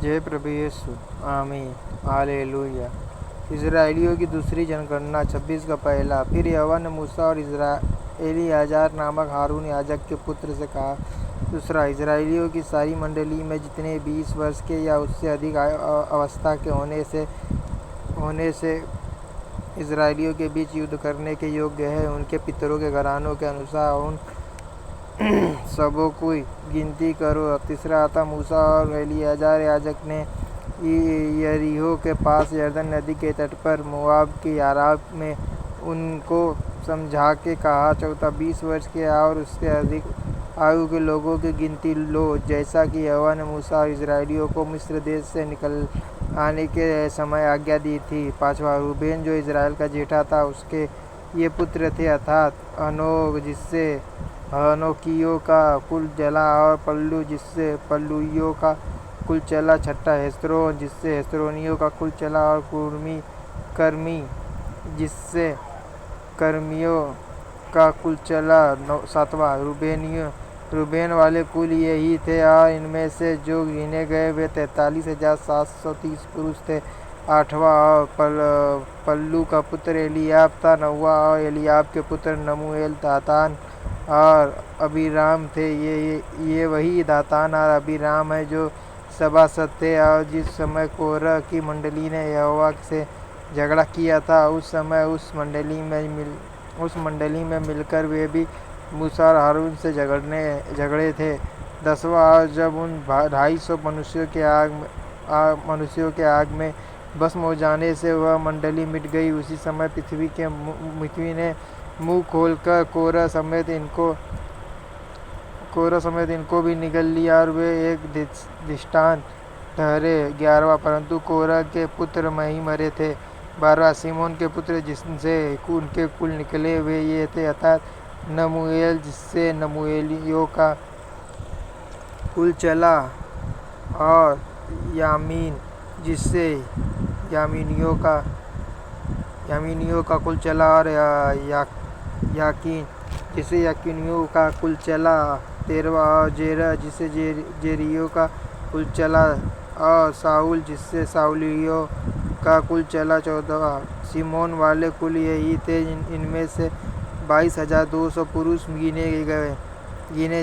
जय प्रभु यीशु। आमीन। हालेलुया। इजराइलियों की दूसरी जनगणना 26 का पहला। फिर यहोवा ने मूसा और एलीआजार नामक हारून याजक के पुत्र से कहा। दूसरा, इजराइलियों की सारी मंडली में जितने 20 वर्ष के या उससे अधिक अवस्था के होने से इजराइलियों के बीच युद्ध करने के योग्य है, उनके पितरों के घरानों के अनुसार उन सबों की गिनती करो। तीसरा आता, मूसा और एलीआजार याजक ने यरीहो के पास यरदन नदी के तट पर मोआब की याराब में उनको समझा के कहा। चौथा, 20 वर्ष के और उससे अधिक आयु के लोगों की गिनती लो, जैसा कि यहोवा ने मूसा और इजराइलियों को मिस्र देश से निकल आने के समय आज्ञा दी थी। पांचवा, रूबेन जो इजराइल का जेठा था, उसके ये पुत्र थे, अर्थात हनोक जिससे हनोकियों का कुल चला, और पल्लू जिससे पल्लुइयों का कुल चला। छठा, हेस्रोन जिससे हेस्रोनियों का कुल चला, और कर्मी जिससे कर्मियों का कुल चला। सातवां, रूबेन वाले कुल यही थे, और इनमें से जो गिने गए वे 43,730 पुरुष थे। आठवां, पल्लू का पुत्र एलियाब था। नौवां, और एलियाब के पुत्र नमूएल, दातान और अबीराम थे। ये वही दातान और अबीराम है जो सभासद थे, और जिस समय कोरह की मंडली ने यहोवा से झगड़ा किया था, उस समय उस मंडली में मिलकर वे भी मूसा और हारून से झगड़े थे। 10वां, जब उन 250 मनुष्यों के आग में भस्म हो जाने से वह मंडली मिट गई, उसी समय पृथ्वी ने मुंह खोलकर कोरह समेत इनको भी निगल लिया, और वे एक दृष्टांत ठहरे। 11वां, परंतु कोरह के पुत्र नहीं मरे थे। 12वां, सिमोन के पुत्र जिनसे उनके कुल निकले वे ये थे, अर्थात नमूएल जिससे नमूएलियों का कुल चला, और यामीन जिससे यामीनियों का कुल चला, और याकीन जिससे याकीनियों का कुल चला। 13वां, और जेरह जिससे जेरियों का कुल चला, और साउल जिससे साउलियों का कुल चला। 14वां, सिमोन वाले कुल यही थे, इनमें से 22,200 पुरुष गिने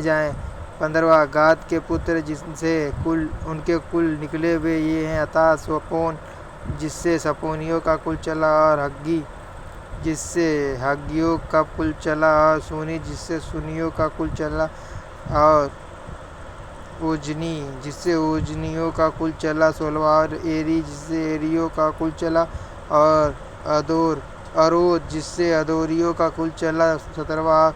जाएं। 15वां, गाद के पुत्र जिनसे उनके कुल निकले वे ये हैं, अर्थात स्वपोन जिससे सपोनियों का कुल चला, और हग्गी जिससे हग्गियों का कुल चला, और सुनी जिससे सुनियों का कुल चला, और ओजनी जिससे ओजनियों का कुल चला। 16वां, और एरी जिससे एरियों का कुल चला, और अरोद जिससे अदोरियों का कुल चला। 17वां,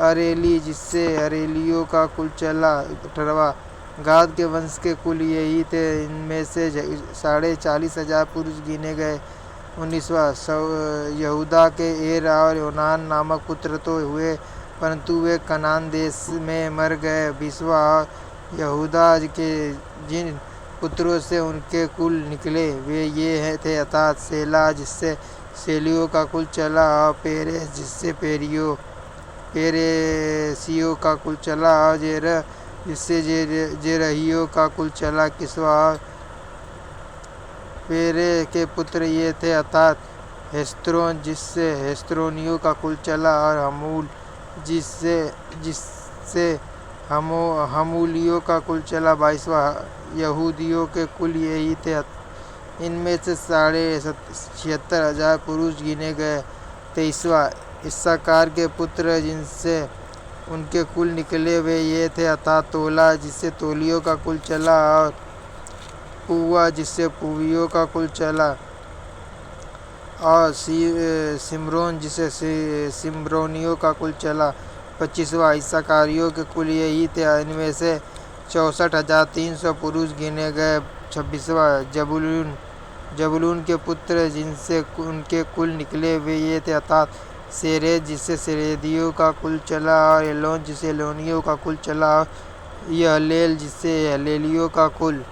अरेली जिससे अरेलियों का कुल चला। 18वां, गाद के वंश के कुल यही थे, इनमें से 40,500 पुरुष गिने गए। 19वां, यहूदा के एर और योनान नामक पुत्र तो हुए, परंतु वे कनान देश में मर गए। 20वां, यहूदा के जिन पुत्रों से उनके कुल निकले वे ये थे, अर्थात सेला जिससे सेलियों का कुल चला, और पेरेस जिससे पेरेसियों का कुल चला, और जेरह जिससे जेरहियों का कुल चला। 21वां, पेरे के पुत्र ये थे, अर्थात हेस्रोन जिससे हेस्रोनियों का कुल चला, और हमूल जिससे हमूलियों का कुल चला। 22वां, यहूदियों के कुल यही थे, इनमें से 76,000 पुरुष गिने गए। 23वां, इस्साकार के पुत्र जिनसे उनके कुल निकले वे ये थे, अर्थात तोला जिससे तोलियों का कुल चला, और पुव्वा जिससे पुवियों का कुल चला, और सिमरोन जिससे सिमरोनियों का कुल चला। 25वां, इस्साकारियों के कुल यही थे, इनमें से 64,300 पुरुष गिने गए। 26वां, जबूलून के पुत्र जिनसे उनके कुल निकले वे ये थे, अर्थात सेरेद जिससे सेरेदियों का कुल चला, और एलोन जिससे एलोनियों का कुल चला, और यहलेल जिससे हलेलियों का कुल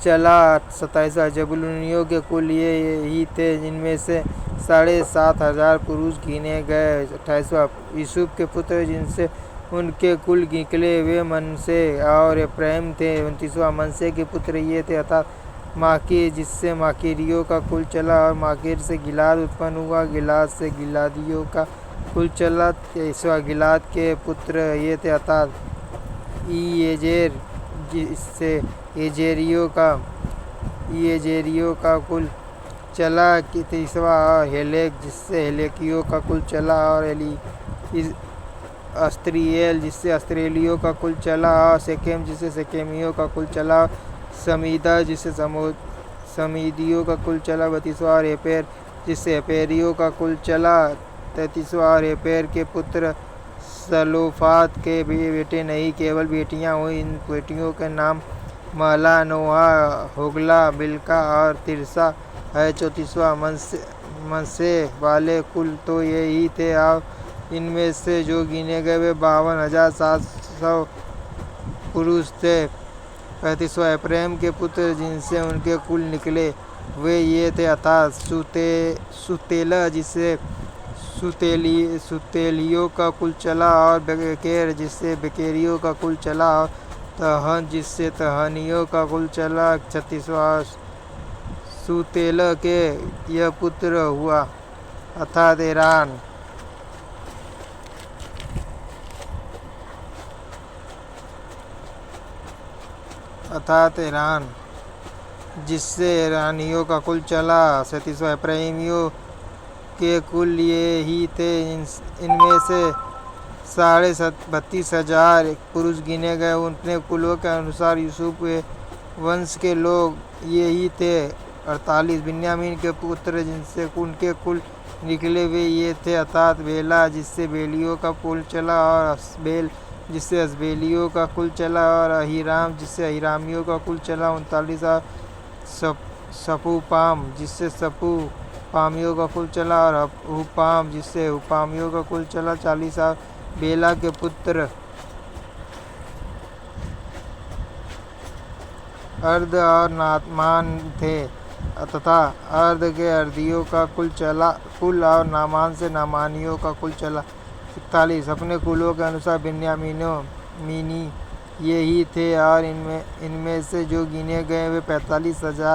चला। 27वां, जबूलूनियों के कुल ये ही थे, इनमें से 7,500 पुरुष गिने गए। 28वां, यूसुफ के पुत्र जिनसे उनके कुल निकले वे मनसे और एप्रैम थे। 29वां मनसे के पुत्र ये थे अर्थात माकीर, जिससे माकीरियों का कुल चला, और माकीर से गिलाद उत्पन्न हुआ, गिलाद से गिलादियों का कुल चला। 23वां गिलाद के पुत्र ये थे अर्थात ईजेर, जिससे एजेरियों का कुल चला। 30वां हेलेक, जिससे हेलेकियों का कुल चला, और अस्त्रिएल, जिससे अस्त्रेलियों का कुल चला, और सेकेम, जिससे सेकेमियों का कुल चला। समीदा, जिससे समीदियों का कुल चला। 32वां हेपेर, जिससे हेपेरियों का कुल चला। 33वां हेपेर के पुत्र सलोफात के भी बेटे नहीं, केवल बेटियां हुई। इन बेटियों के नाम महला, नोहा, होगला, बिल्का और तिरसा है। 34वां मनसे वाले कुल तो ये ही थे, और इनमें से जो गिने गए वे 52,700 पुरुष थे। 35वां एप्रैम के पुत्र जिनसे उनके कुल निकले वे ये थे अर्थात सुतेला, जिससे सुतेलियों का कुल चला, और बेकेर, जिससे बेकेरियों का कुल चला, और तहन, जिससे तहनियों का कुल चला। 36वां सुतेला के यह पुत्र हुआ अर्थात ईरान, जिससे ईरानियों का कुल चला। 37वां एप्रैमियों के कुल ये ही थे, इनमें से 32,000 पुरुष गिने गए। उनके कुलों के अनुसार यूसुफ के वंश के लोग ये ही थे 48। बिन्यामीन के पुत्र जिनसे उनके कुल निकले वे ये थे अर्थात बेला, जिससे बेलियों का कुल चला, और अस्बेल, जिससे अस्बेलियों का कुल चला, और अहीराम, जिससे अहीरामियों का कुल चला। 39वां सपूपाम, जिससे सपूपामियों का कुल चला, और हुपाम, जिससे हुपामियों का कुल चला। 40वां बेला के पुत्र अर्द और नामान थे तथा अर्द के अर्दियों का कुल चला कुल, और नामान से नामानियों का कुल चला। 41 अपने कुलों के अनुसार बिन्यामीनी ये ही थे, और इनमें से जो गिने गए वे 45,000